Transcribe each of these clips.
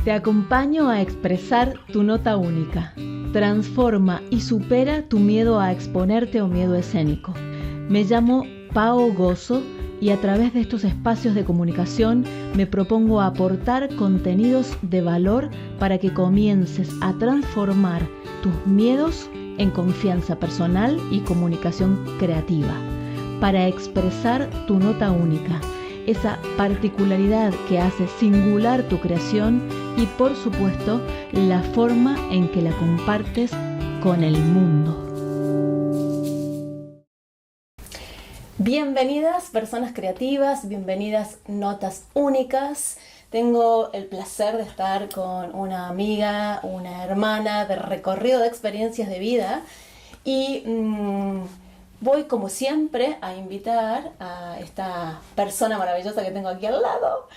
Te acompaño a expresar tu nota única. Transforma y supera tu miedo a exponerte o miedo escénico. Me llamo Pao Gozo y a través de estos espacios de comunicación me propongo aportar contenidos de valor para que comiences a transformar tus miedos en confianza personal y comunicación creativa, para expresar tu nota única, esa particularidad que hace singular tu creación y, por supuesto, la forma en que la compartes con el mundo. Bienvenidas personas creativas, bienvenidas notas únicas. Tengo el placer de estar con una amiga, una hermana de recorrido de experiencias de vida y voy como siempre a invitar a esta persona maravillosa que tengo aquí al lado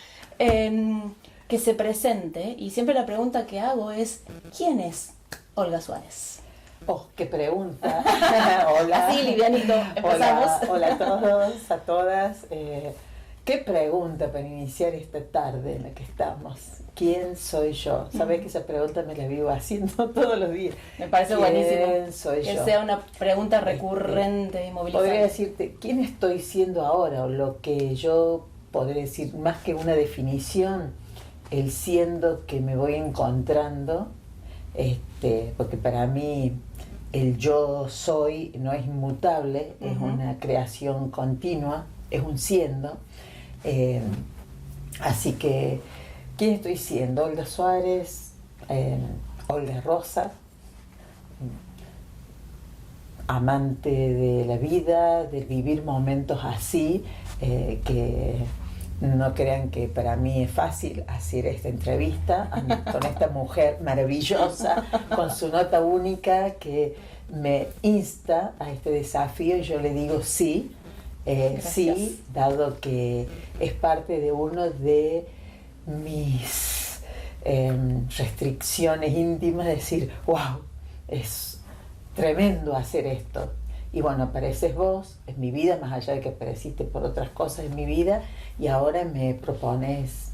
que se presente, y siempre la pregunta que hago es ¿quién es Olga Suárez? ¡Oh, qué pregunta! Hola. Así, livianito, empezamos. Hola a todos, a todas. Qué pregunta para iniciar esta tarde en la que estamos. ¿Quién soy yo? Sabés que esa pregunta me la vivo haciendo todos los días. Me parece buenísimo. ¿Quién soy yo? Que sea una pregunta recurrente y movilizante. Podría decirte, ¿quién estoy siendo ahora? O lo que yo podría decir, más que una definición, el siendo que me voy encontrando, porque para mí el yo soy no es inmutable, es una creación continua, es un siendo. Así que, ¿quién estoy siendo? Olga Suárez, Olga Rosa, amante de la vida, de vivir momentos así, que no crean que para mí es fácil hacer esta entrevista con esta mujer maravillosa, con su nota única que me insta a este desafío, y yo le digo sí. Sí, dado que es parte de uno de mis restricciones íntimas, decir, wow, es tremendo hacer esto. Y bueno, apareces vos en mi vida, más allá de que apareciste por otras cosas en mi vida, y ahora me propones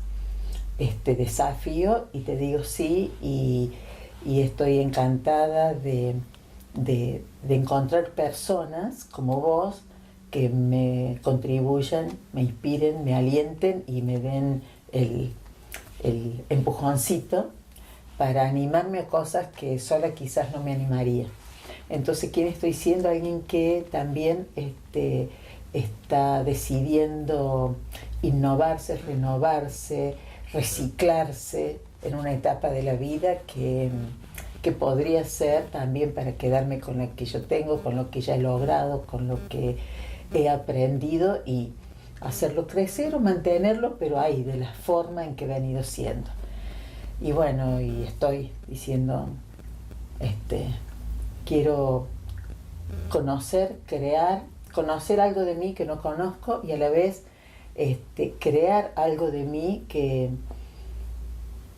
este desafío y te digo sí, y estoy encantada de encontrar personas como vos que me contribuyan, me inspiren, me alienten y me den el empujoncito para animarme a cosas que sola quizás no me animaría. Entonces, ¿quién estoy siendo? Alguien que también está decidiendo innovarse, renovarse, reciclarse en una etapa de la vida que podría ser también para quedarme con lo que yo tengo, con lo que ya he logrado, con lo que he aprendido, y hacerlo crecer o mantenerlo, pero ahí, de la forma en que he venido siendo. Y bueno, y estoy diciendo, quiero conocer, crear, conocer algo de mí que no conozco, y a la vez crear algo de mí que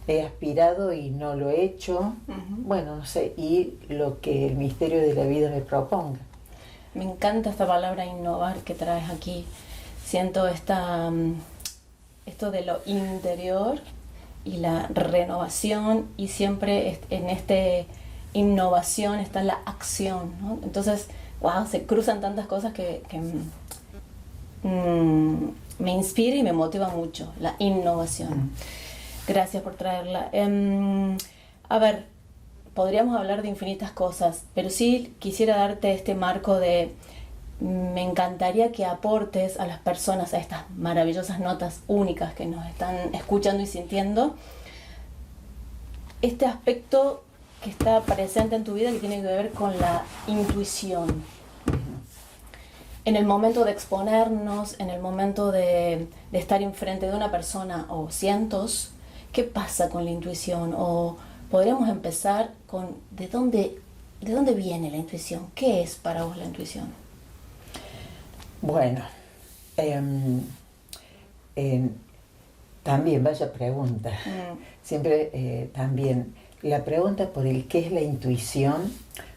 he aspirado y no lo he hecho. Bueno, no sé, y lo que el misterio de la vida me proponga. Me encanta esta palabra innovar que traes aquí. Siento esto de lo interior y la renovación, y siempre en esta innovación está la acción, ¿no? Entonces, wow, se cruzan tantas cosas que me inspira y me motiva mucho, la innovación. Gracias por traerla. A ver, podríamos hablar de infinitas cosas, pero sí quisiera darte este marco de, me encantaría que aportes a las personas, a estas maravillosas notas únicas que nos están escuchando y sintiendo, este aspecto que está presente en tu vida, que tiene que ver con la intuición. En el momento de exponernos, en el momento de estar enfrente de una persona o cientos, ¿qué pasa con la intuición? O podríamos empezar con ¿de dónde viene la intuición? ¿Qué es para vos la intuición? Bueno, también vaya pregunta. Siempre también la pregunta por el qué es la intuición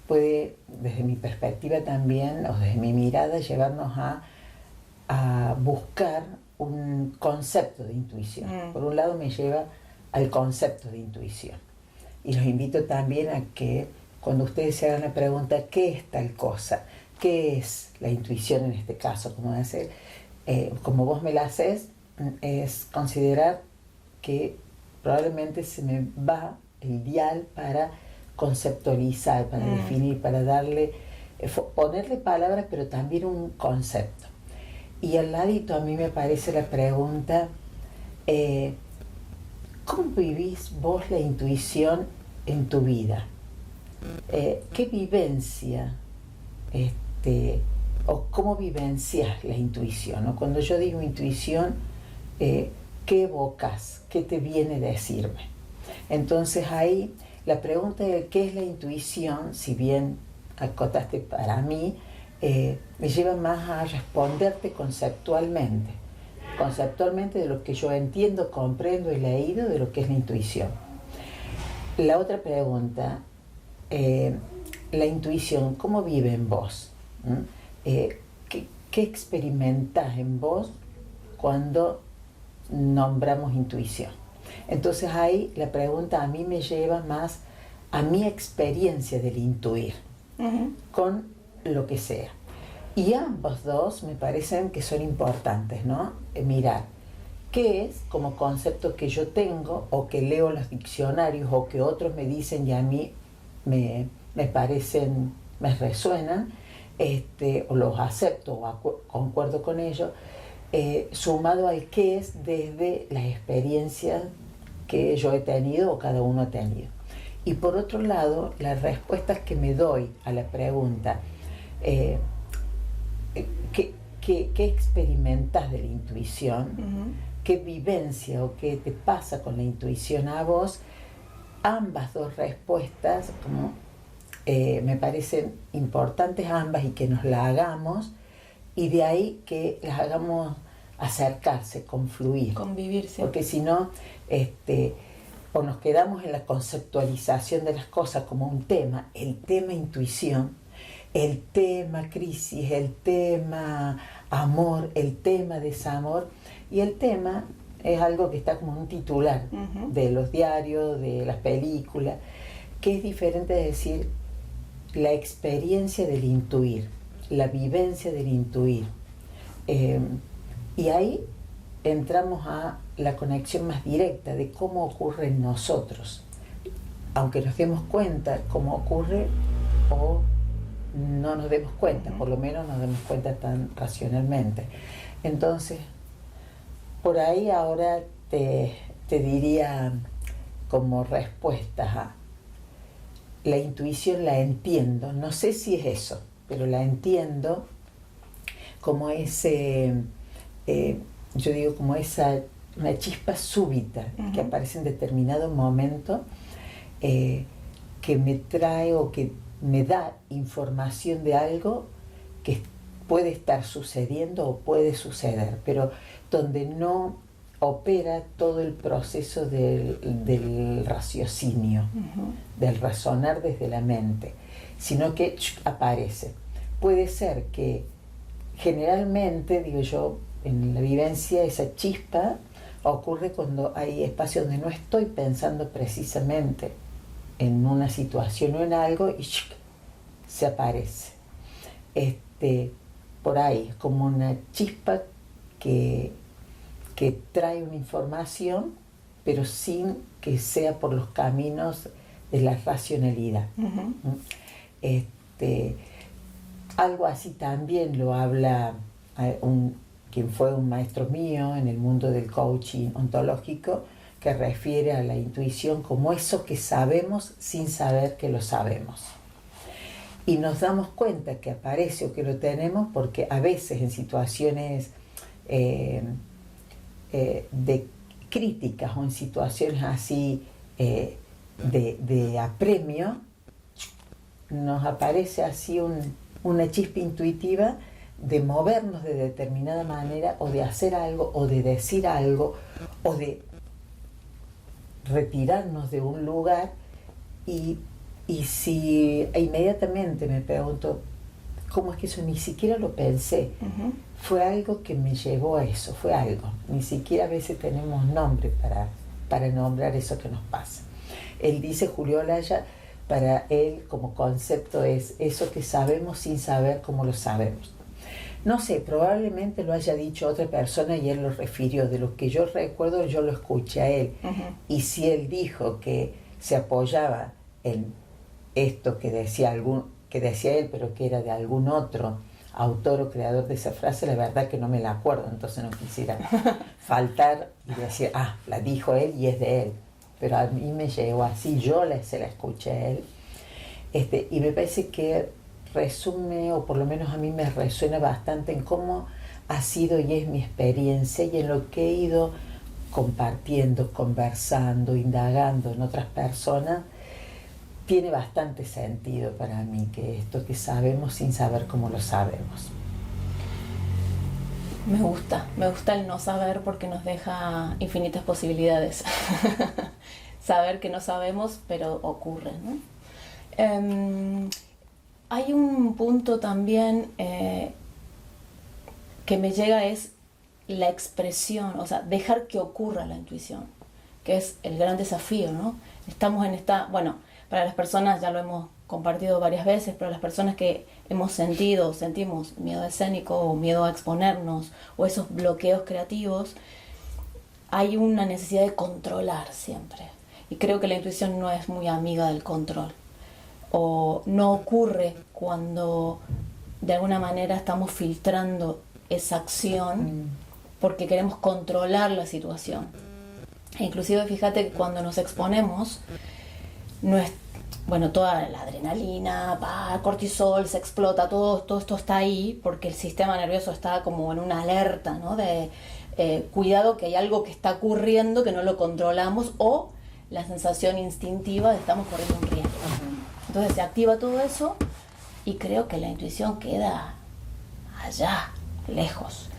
puede, desde mi perspectiva también, o desde mi mirada, llevarnos a buscar un concepto de intuición. Por un lado me lleva al concepto de intuición. Y los invito también a que cuando ustedes se hagan la pregunta, ¿qué es tal cosa? ¿Qué es la intuición en este caso? Como vos me la haces, es considerar que probablemente se me va el dial para conceptualizar, para definir, para ponerle palabras, pero también un concepto. Y al ladito a mí me aparece la pregunta, ¿cómo vivís vos la intuición en tu vida? ¿Qué vivencia o cómo vivencias la intuición? ¿No? Cuando yo digo intuición, ¿qué evocas? ¿Qué te viene a decirme? Entonces ahí la pregunta de qué es la intuición, si bien acotaste para mí, me lleva más a responderte conceptualmente de lo que yo entiendo, comprendo, he leído de lo que es la intuición. La otra pregunta, la intuición, ¿cómo vive en vos? ¿Qué experimentás en vos cuando nombramos intuición? Entonces ahí la pregunta a mí me lleva más a mi experiencia del intuir, con lo que sea. Y ambos dos me parecen que son importantes, ¿no? Mirar qué es como concepto que yo tengo o que leo en los diccionarios o que otros me dicen y a mí me parecen, me resuenan, o los acepto o concuerdo con ellos, sumado al qué es desde las experiencias que yo he tenido o cada uno ha tenido. Y por otro lado, las respuestas que me doy a la pregunta, ¿qué experimentas de la intuición? ¿Qué vivencia o qué te pasa con la intuición a vos? Ambas dos respuestas me parecen importantes ambas y que nos la hagamos, y de ahí que las hagamos acercarse, confluir. Convivirse. Porque si no, o nos quedamos en la conceptualización de las cosas como un tema, el tema intuición, el tema crisis, el tema amor, el tema desamor, y el tema es algo que está como un titular de los diarios, de las películas, que es diferente de decir la experiencia del intuir, la vivencia del intuir. Y ahí entramos a la conexión más directa de cómo ocurre en nosotros, aunque nos demos cuenta cómo ocurre o no nos demos cuenta, por lo menos nos demos cuenta tan racionalmente. Entonces, por ahí ahora te diría como respuesta a la intuición, la entiendo, no sé si es eso, pero la entiendo como yo digo como una chispa súbita que aparece en determinado momento, que me trae o que me da información de algo que puede estar sucediendo o puede suceder, pero donde no opera todo el proceso del raciocinio, del razonar desde la mente, sino que aparece. Puede ser que generalmente, digo yo, en la vivencia esa chispa ocurre cuando hay espacios donde no estoy pensando precisamente en una situación o en algo y se aparece. Por ahí, es como una chispa que trae una información, pero sin que sea por los caminos de la racionalidad. Algo así también lo habla quien fue un maestro mío en el mundo del coaching ontológico, que refiere a la intuición como eso que sabemos sin saber que lo sabemos. Y nos damos cuenta que aparece o que lo tenemos porque a veces en situaciones de críticas o en situaciones así de apremio, nos aparece así una chispa intuitiva de movernos de determinada manera o de hacer algo o de decir algo o de retirarnos de un lugar y si inmediatamente me pregunto cómo es que eso ni siquiera lo pensé, fue algo que me llevó a eso, fue algo, ni siquiera a veces tenemos nombre para nombrar eso que nos pasa. Él dice, Julio Olaya, para él como concepto es eso que sabemos sin saber cómo lo sabemos. No sé, probablemente lo haya dicho otra persona y él lo refirió. De lo que yo recuerdo, yo lo escuché a él. Y si él dijo que se apoyaba en esto que decía él, pero que era de algún otro autor o creador de esa frase, la verdad que no me la acuerdo, entonces no quisiera faltar y decir, la dijo él y es de él. Pero a mí me llegó así, se la escuché a él. Y me parece que resume, o por lo menos a mí me resuena bastante en cómo ha sido y es mi experiencia y en lo que he ido compartiendo, conversando, indagando en otras personas. Tiene bastante sentido para mí que esto que sabemos sin saber cómo lo sabemos. Me gusta el no saber porque nos deja infinitas posibilidades. Saber que no sabemos, pero ocurre, ¿no? Hay un punto también que me llega, es la expresión, o sea, dejar que ocurra la intuición, que es el gran desafío, ¿no? Estamos en esta, bueno, para las personas, ya lo hemos compartido varias veces, pero las personas que sentimos miedo escénico o miedo a exponernos o esos bloqueos creativos, hay una necesidad de controlar siempre. Y creo que la intuición no es muy amiga del control. O no ocurre cuando de alguna manera estamos filtrando esa acción porque queremos controlar la situación. E inclusive fíjate que cuando nos exponemos, toda la adrenalina, cortisol, se explota, todo esto está ahí porque el sistema nervioso está como en una alerta, ¿no? De cuidado que hay algo que está ocurriendo que no lo controlamos, o la sensación instintiva de estamos corriendo un riesgo. Entonces se activa todo eso y creo que la intuición queda allá, lejos.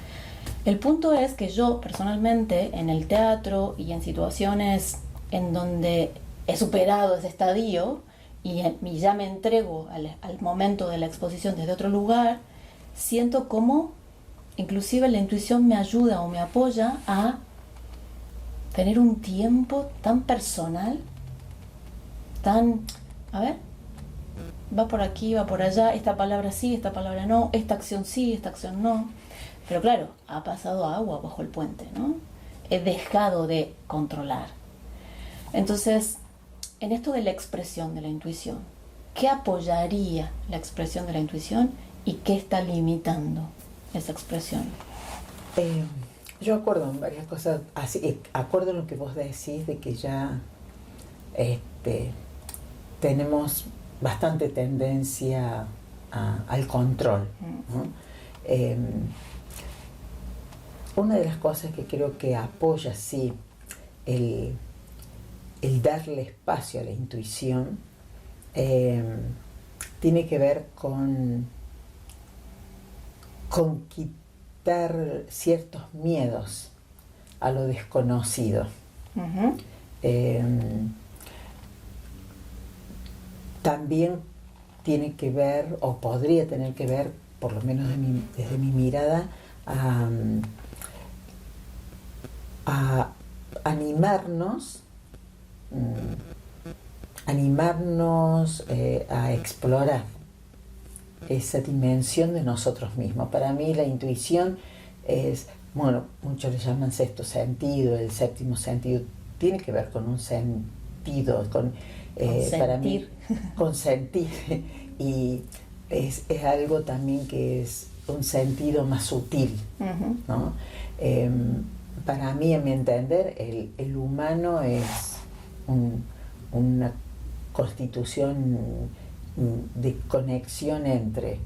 El punto es que yo personalmente en el teatro y en situaciones en donde he superado ese estadio y ya me entrego al momento de la exposición desde otro lugar, siento como inclusive la intuición me ayuda o me apoya a tener un tiempo tan personal, va por aquí, va por allá, esta palabra sí, esta palabra no, esta acción sí, esta acción no. Pero claro, ha pasado agua bajo el puente, ¿no? He dejado de controlar. Entonces, en esto de la expresión de la intuición, ¿qué apoyaría la expresión de la intuición y qué está limitando esa expresión? Yo acuerdo en varias cosas, acuerdo en lo que vos decís de que ya tenemos bastante tendencia al control, ¿no? Una de las cosas que creo que apoya, sí, el darle espacio a la intuición, tiene que ver con quitar ciertos miedos a lo desconocido. También tiene que ver, o podría tener que ver, por lo menos desde mi mirada, a animarnos a explorar esa dimensión de nosotros mismos. Para mí la intuición es, muchos le llaman sexto sentido, el séptimo sentido, tiene que ver con un sentido, para mí, con sentir, y es algo también que es un sentido más sutil, ¿no? Para mí, en mi entender, el humano es una constitución de conexión entre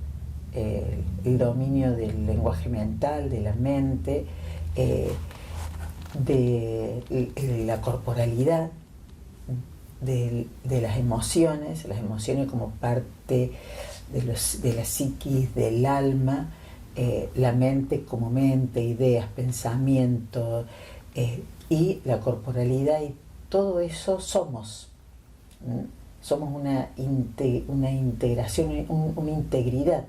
el dominio del lenguaje mental, de la mente, de la corporalidad, de las emociones como parte de la psiquis, del alma, la mente como mente, ideas, pensamientos, y la corporalidad, y todo eso somos una integración, una integridad,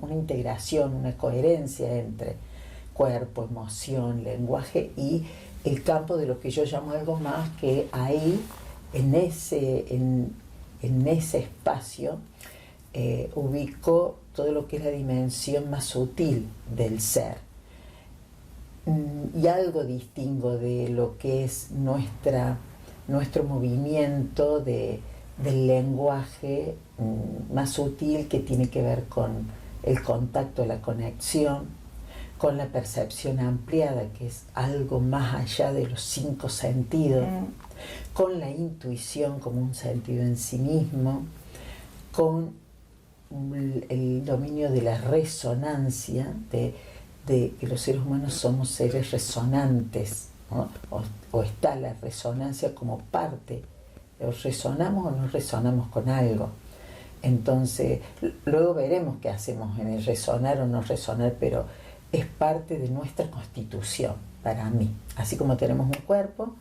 una integración, una coherencia entre cuerpo, emoción, lenguaje y el campo de lo que yo llamo algo más, que ahí, en ese espacio, ubico todo lo que es la dimensión más sutil del ser. Y algo distingo de lo que es nuestro movimiento del lenguaje más sutil, que tiene que ver con el contacto, la conexión, con la percepción ampliada, que es algo más allá de los 5 sentidos, con la intuición como un sentido en sí mismo, con el dominio de la resonancia, de que los seres humanos somos seres resonantes, ¿no? O está la resonancia como parte, o resonamos o no resonamos con algo. Entonces, luego veremos qué hacemos en el resonar o no resonar, pero es parte de nuestra constitución, para mí. Así como tenemos un cuerpo,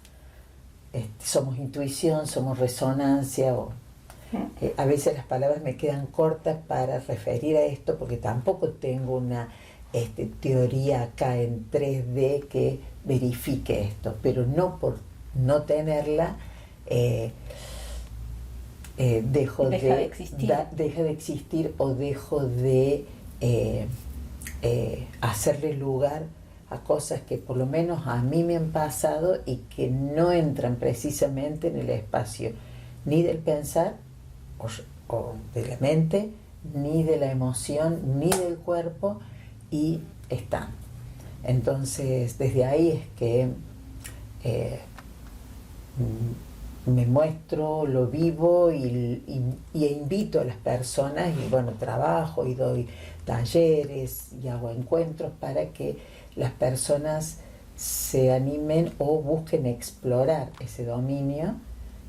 somos intuición, somos resonancia, a veces las palabras me quedan cortas para referir a esto, porque tampoco tengo una teoría acá en 3D que verifique esto, pero no por no tenerla deja de existir o dejo de hacerle lugar a cosas que por lo menos a mí me han pasado y que no entran precisamente en el espacio ni del pensar o de la mente, ni de la emoción, ni del cuerpo, y están. Entonces, desde ahí es que me muestro, lo vivo y invito a las personas, y bueno, trabajo y doy talleres y hago encuentros para que las personas se animen o busquen explorar ese dominio,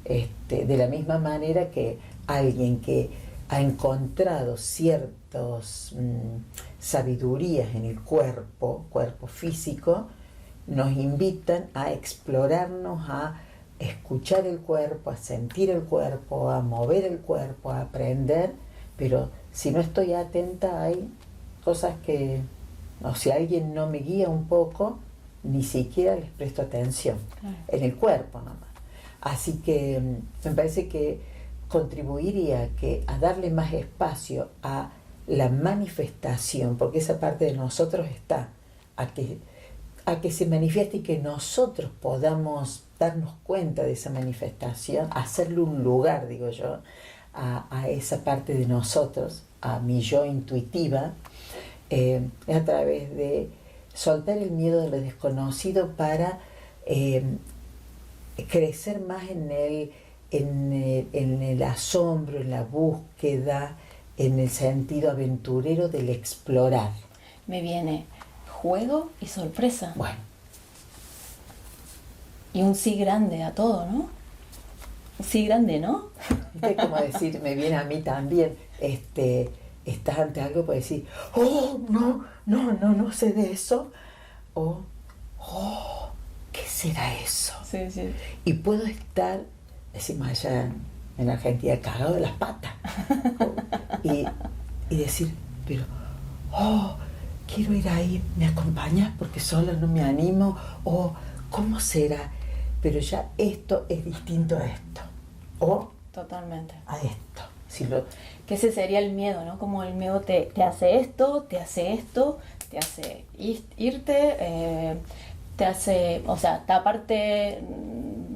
de la misma manera que alguien que ha encontrado ciertas sabidurías en el cuerpo físico, nos invitan a explorarnos, a escuchar el cuerpo, a sentir el cuerpo, a mover el cuerpo, a aprender, pero si no estoy atenta hay cosas que, o si alguien no me guía un poco, ni siquiera les presto atención, en el cuerpo nomás. Así que me parece que contribuiría a darle más espacio a la manifestación, porque esa parte de nosotros está, a que se manifieste y que nosotros podamos darnos cuenta de esa manifestación, hacerle un lugar, digo yo, a esa parte de nosotros, a mi yo intuitiva, a través de soltar el miedo de lo desconocido para crecer más en el asombro, en la búsqueda, en el sentido aventurero del explorar. Me viene juego y sorpresa. Bueno. Y un sí grande a todo, ¿no? Un sí grande, ¿no? Es como decir, me viene a mí también, estás ante algo para decir, oh, no sé de eso, o, oh, ¿qué será eso? Sí, sí. Y puedo estar, decimos allá en Argentina, cagado de las patas, y decir, pero, oh, quiero ir ahí, ¿me acompañas? Porque sola no me animo, o, ¿cómo será? Pero ya esto es distinto a esto, o totalmente a esto. Que ese sería el miedo, ¿no? Como el miedo te hace esto, te hace irte, te hace, o sea, taparte,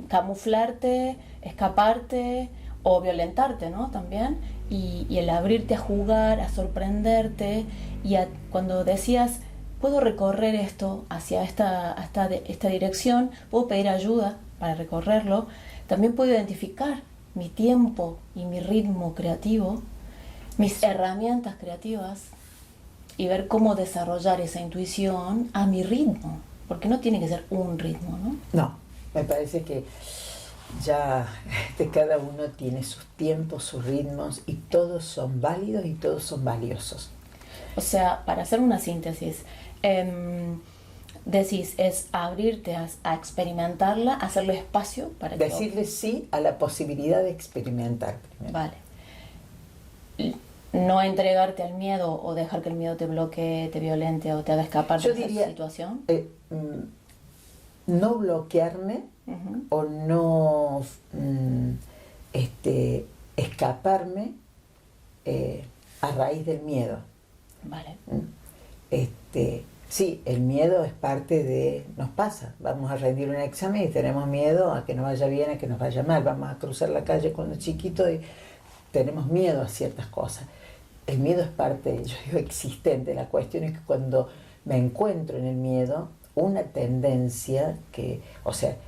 camuflarte, escaparte o violentarte, ¿no? También. Y el abrirte a jugar, a sorprenderte, y cuando decías, puedo recorrer esto hacia esta dirección, puedo pedir ayuda para recorrerlo, también puedo identificar mi tiempo y mi ritmo creativo, mis herramientas creativas, y ver cómo desarrollar esa intuición a mi ritmo, porque no tiene que ser un ritmo, ¿no? No, me parece que ya cada uno tiene sus tiempos, sus ritmos, y todos son válidos y todos son valiosos. O sea, para hacer una síntesis, decís, es abrirte a experimentarla, hacerle espacio para que... Decirle sí a la posibilidad de experimentar primero. Vale. No entregarte al miedo o dejar que el miedo te bloquee, te violente o te haga escapar de esa situación. no bloquearme o no escaparme a raíz del miedo. Vale. Sí, el miedo es parte de... Nos pasa, vamos a rendir un examen y tenemos miedo a que nos vaya bien, a que nos vaya mal. Vamos a cruzar la calle cuando chiquito y tenemos miedo a ciertas cosas. El miedo es parte, yo digo, existente. La cuestión es que cuando me encuentro en el miedo, una tendencia que, o sea,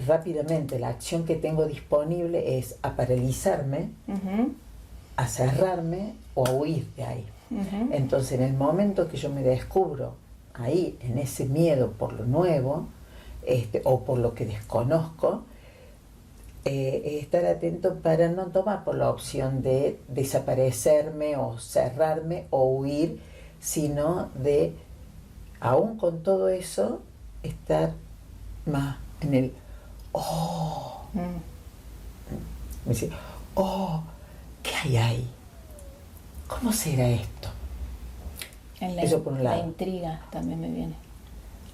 rápidamente la acción que tengo disponible es a paralizarme, a cerrarme o a huir de ahí. Entonces, en el momento que yo me descubro ahí, en ese miedo por lo nuevo, o por lo que desconozco, estar atento para no tomar por la opción de desaparecerme o cerrarme o huir, sino de, aún con todo eso, estar más en el me dice, ¿qué hay ahí? ¿Cómo será esto? Eso por un lado. La intriga también me viene.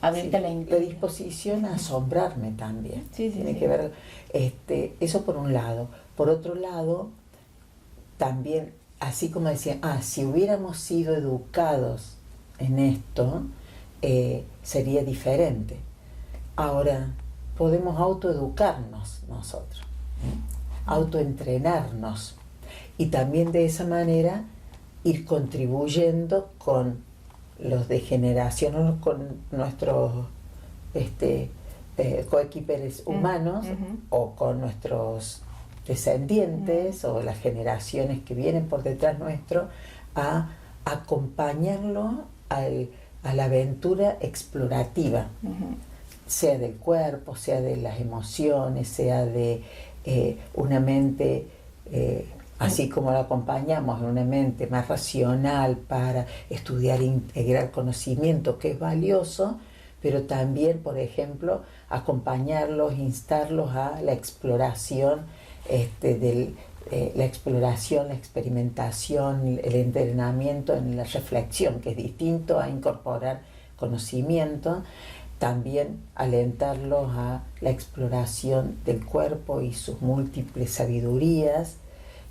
Abrirte la intriga. La disposición a asombrarme también. Tiene que ver, eso por un lado. Por otro lado, también, así como decía, si hubiéramos sido educados en esto, sería diferente. Ahora, podemos autoeducarnos nosotros, autoentrenarnos, y también de esa manera ir contribuyendo con los de generación, con nuestros coequiperes humanos, o con nuestros descendientes o las generaciones que vienen por detrás nuestro, a acompañarlo a la aventura explorativa, sea del cuerpo, sea de las emociones, sea de una mente, así como la acompañamos en una mente más racional para estudiar e integrar conocimiento, que es valioso, pero también, por ejemplo, acompañarlos, instarlos a la exploración, la exploración, la experimentación, el entrenamiento en la reflexión, que es distinto a incorporar conocimiento. También alentarlos a la exploración del cuerpo y sus múltiples sabidurías,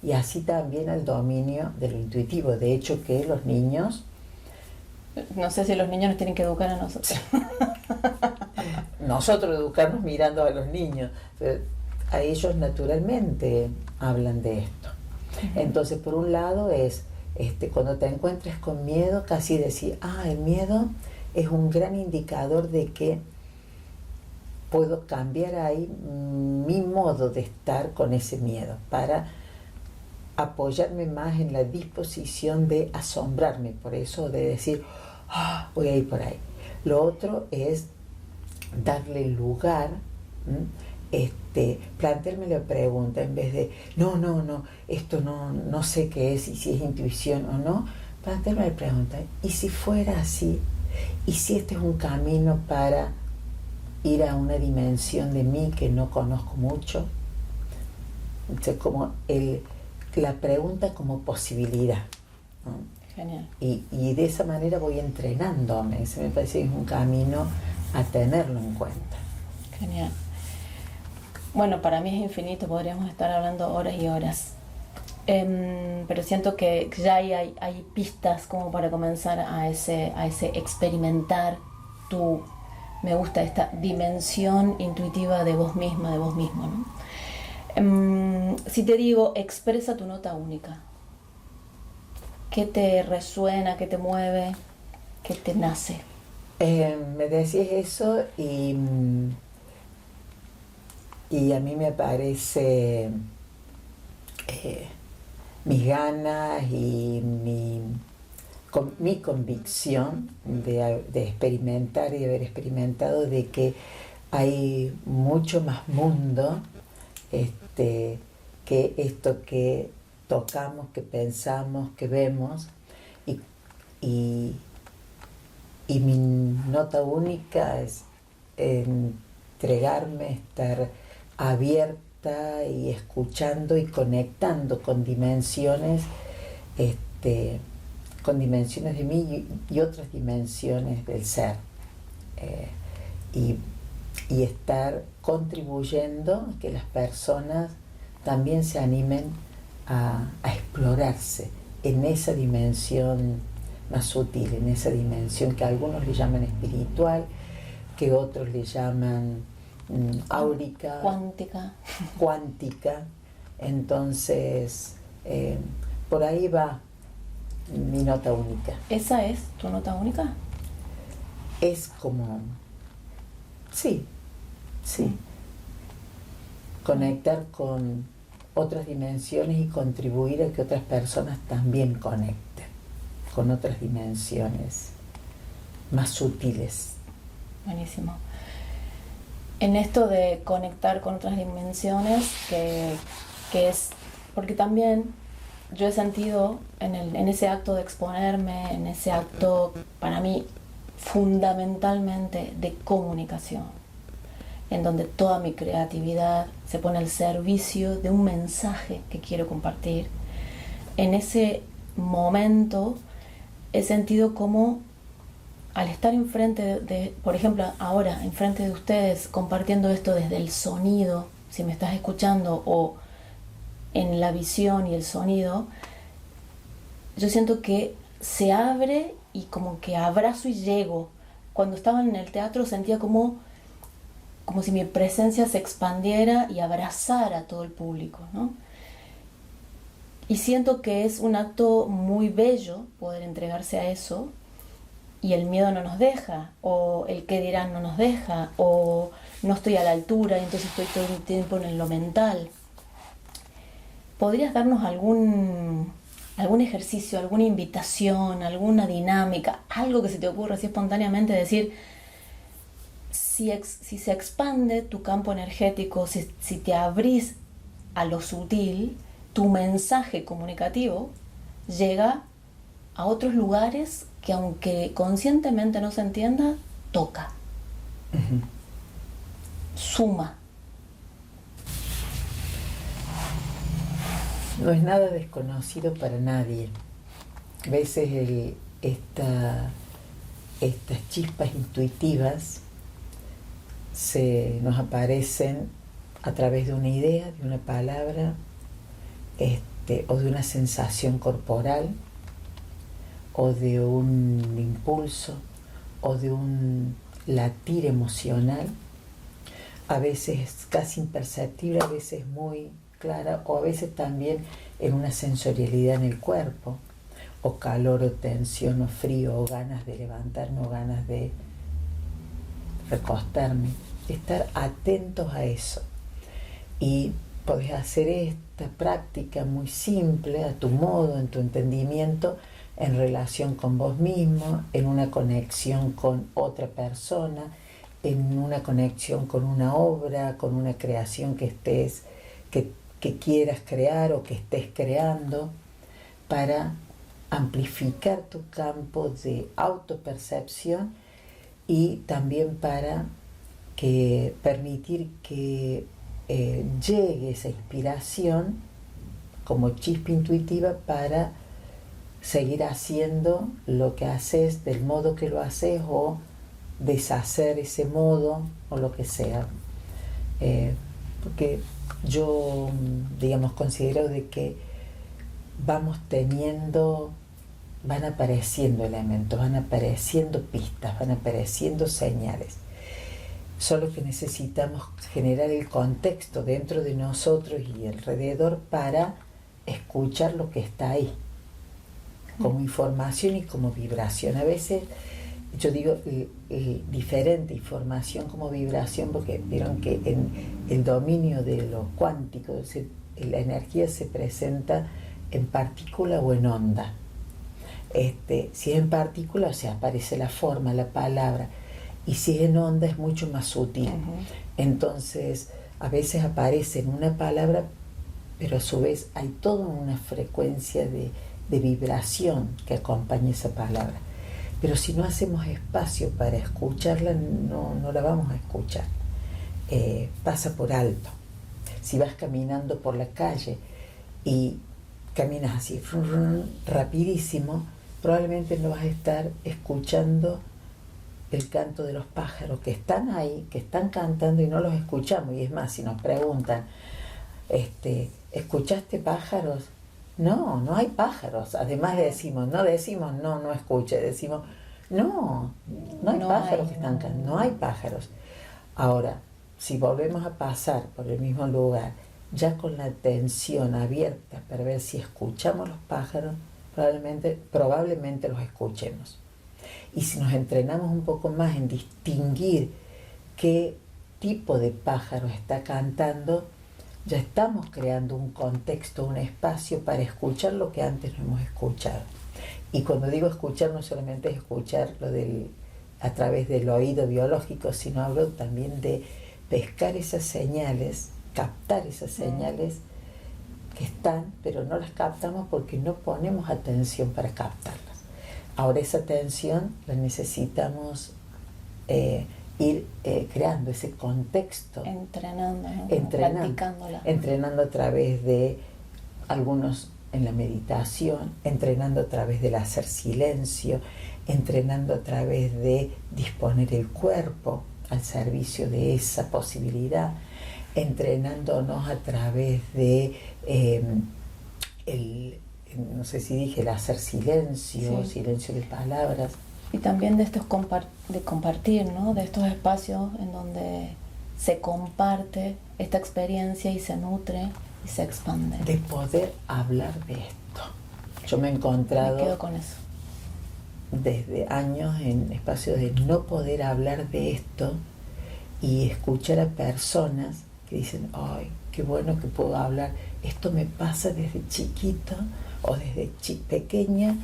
y así también al dominio de lo intuitivo. De hecho, que los niños... No sé si los niños nos tienen que educar a nosotros. Nosotros educarnos mirando a los niños, pero a ellos naturalmente hablan de esto. Entonces, por un lado es, cuando te encuentres con miedo, casi decir, el miedo es un gran indicador de que puedo cambiar ahí mi modo de estar con ese miedo, para apoyarme más en la disposición de asombrarme por eso, de decir, voy a ir por ahí. Lo otro es darle lugar, plantearme la pregunta en vez de, no, esto no sé qué es, y si es intuición o no, plantearme la pregunta, ¿y si fuera así? ¿Y si este es un camino para ir a una dimensión de mí que no conozco mucho? Entonces, como la pregunta como posibilidad, ¿no? Genial. Y de esa manera voy entrenándome. Ese me parece que es un camino a tenerlo en cuenta. Genial. Bueno, para mí es infinito, podríamos estar hablando horas y horas. Pero siento que ya hay pistas como para comenzar a ese experimentar me gusta esta dimensión intuitiva de vos misma, de vos mismo, ¿no? Si te digo, expresa tu nota única, ¿qué te resuena, qué te mueve, qué te nace? Me decís eso y a mí me parece mis ganas y mi convicción de experimentar y de haber experimentado de que hay mucho más mundo que esto que tocamos, que pensamos, que vemos, y mi nota única es entregarme, estar abierta y escuchando y conectando con dimensiones de mí y otras dimensiones del ser, y y estar contribuyendo a que las personas también se animen a explorarse en esa dimensión más sutil, en esa dimensión que algunos le llaman espiritual, que otros le llaman áurica, cuántica. Entonces, por ahí va mi nota única. ¿Esa es tu nota única? Es como, sí, conectar con otras dimensiones y contribuir a que otras personas también conecten con otras dimensiones más sutiles. Buenísimo. En esto de conectar con otras dimensiones, que es, porque también yo he sentido en ese acto de exponerme, en ese acto para mí fundamentalmente de comunicación, en donde toda mi creatividad se pone al servicio de un mensaje que quiero compartir. En ese momento he sentido como al estar enfrente por ejemplo, ahora enfrente de ustedes compartiendo esto desde el sonido, si me estás escuchando, o en la visión y el sonido, yo siento que se abre y como que abrazo y llego. Cuando estaba en el teatro sentía como si mi presencia se expandiera y abrazara a todo el público, ¿no? Y siento que es un acto muy bello poder entregarse a eso, y el miedo no nos deja, o el qué dirán no nos deja, o no estoy a la altura y entonces estoy todo el tiempo en lo mental. ¿Podrías darnos algún ejercicio, alguna invitación, alguna dinámica, algo que se te ocurra así espontáneamente, decir, si se expande tu campo energético, si te abrís a lo sutil, tu mensaje comunicativo llega a otros lugares que, aunque conscientemente no se entienda, toca, suma? No es nada desconocido para nadie. A veces estas chispas intuitivas nos aparecen a través de una idea, de una palabra, o de una sensación corporal, o de un impulso, o de un latir emocional. A veces es casi imperceptible, a veces muy clara, o a veces también en una sensorialidad en el cuerpo, o calor, o tensión, o frío, o ganas de levantarme, o ganas de recostarme. Estar atentos a eso. Y podés hacer esta práctica muy simple, a tu modo, en tu entendimiento, en relación con vos mismo, en una conexión con otra persona, en una conexión con una obra, con una creación que quieras crear o que estés creando, para amplificar tu campo de autopercepción y también para permitir que llegue esa inspiración como chispa intuitiva para seguir haciendo lo que haces del modo que lo haces, o deshacer ese modo, o lo que sea. Porque yo, considero de que van apareciendo elementos, van apareciendo pistas, van apareciendo señales. Solo que necesitamos generar el contexto dentro de nosotros y alrededor para escuchar lo que está ahí, como información y como vibración. A veces yo digo diferente información como vibración, porque vieron que en el dominio de lo cuántico la energía se presenta en partícula o en onda. Si es en partícula, o sea, aparece la forma, la palabra, y si es en onda es mucho más sutil. Entonces a veces aparece en una palabra, pero a su vez hay toda una frecuencia de vibración que acompaña esa palabra. Pero si no hacemos espacio para escucharla, no la vamos a escuchar. Pasa por alto. Si vas caminando por la calle y caminas así rapidísimo, probablemente no vas a estar escuchando el canto de los pájaros que están ahí, que están cantando y no los escuchamos. Y es más, si nos preguntan, ¿escuchaste pájaros? No, no hay pájaros. Además decimos, no escuche, decimos, no hay pájaros que están cantando, no hay pájaros. Ahora, si volvemos a pasar por el mismo lugar, ya con la atención abierta para ver si escuchamos los pájaros, probablemente los escuchemos. Y si nos entrenamos un poco más en distinguir qué tipo de pájaro está cantando, ya estamos creando un contexto, un espacio para escuchar lo que antes no hemos escuchado. Y cuando digo escuchar, no solamente es escuchar a través del oído biológico, sino hablo también de pescar esas señales, captar esas señales que están, pero no las captamos porque no ponemos atención para captarlas. Ahora esa atención la necesitamos ir creando ese contexto. Entrenando, ¿no? Practicándola. Entrenando a través de algunos en la meditación, entrenando a través del hacer silencio, entrenando a través de disponer el cuerpo al servicio de esa posibilidad, entrenándonos a través de no sé si dije, el hacer silencio, silencio de palabras. Y también de estos de compartir, ¿no? De estos espacios en donde se comparte esta experiencia y se nutre y se expande. De poder hablar de esto. Yo me he encontrado... Me quedo con eso. Desde años en espacios de no poder hablar de esto y escuchar a personas que dicen, ay, qué bueno que puedo hablar, esto me pasa desde chiquito o desde pequeña,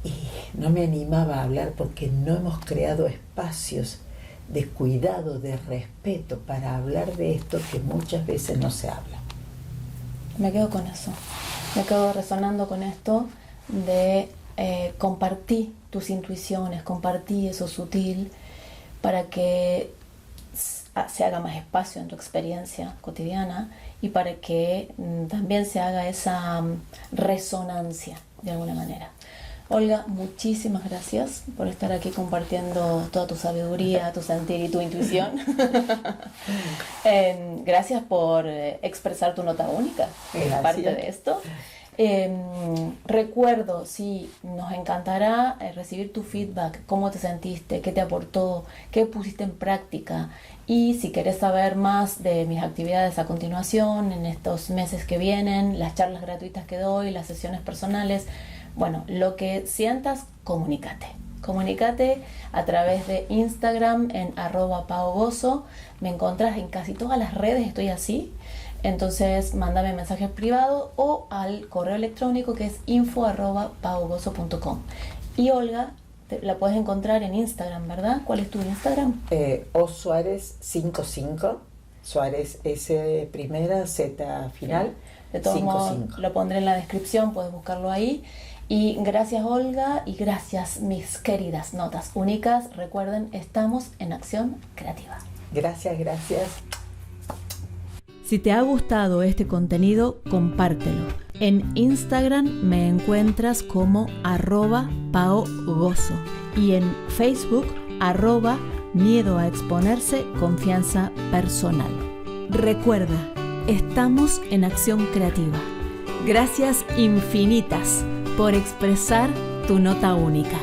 y no me animaba a hablar porque no hemos creado espacios de cuidado, de respeto para hablar de esto que muchas veces no se habla. Me quedo con eso, me quedo resonando con esto de compartí tus intuiciones, compartí eso sutil para que se haga más espacio en tu experiencia cotidiana y para que también se haga esa resonancia de alguna manera. Olga, muchísimas gracias por estar aquí compartiendo toda tu sabiduría, tu sentir y tu intuición. Gracias por expresar tu nota única, es parte de esto. Recuerdo, sí, nos encantará recibir tu feedback, cómo te sentiste, qué te aportó, qué pusiste en práctica, y si querés saber más de mis actividades a continuación, en estos meses que vienen, las charlas gratuitas que doy, las sesiones personales, bueno, lo que sientas, comunícate a través de Instagram en @paogozo. Me encontrás en casi todas las redes, estoy así. Entonces, mándame mensajes privados o al correo electrónico que es info@paogozo.com. Y Olga, la puedes encontrar en Instagram, ¿verdad? ¿Cuál es tu Instagram? Suárez55, Suárez S primera, Z final. De todos modos, lo pondré en la descripción, puedes buscarlo ahí. Y gracias, Olga, y gracias, mis queridas notas únicas. Recuerden, estamos en acción creativa. Gracias. Si te ha gustado este contenido, compártelo. En Instagram me encuentras como @paogozo y en Facebook @miedo a exponerse, confianza personal. Recuerda, estamos en acción creativa. Gracias infinitas por expresar tu nota única.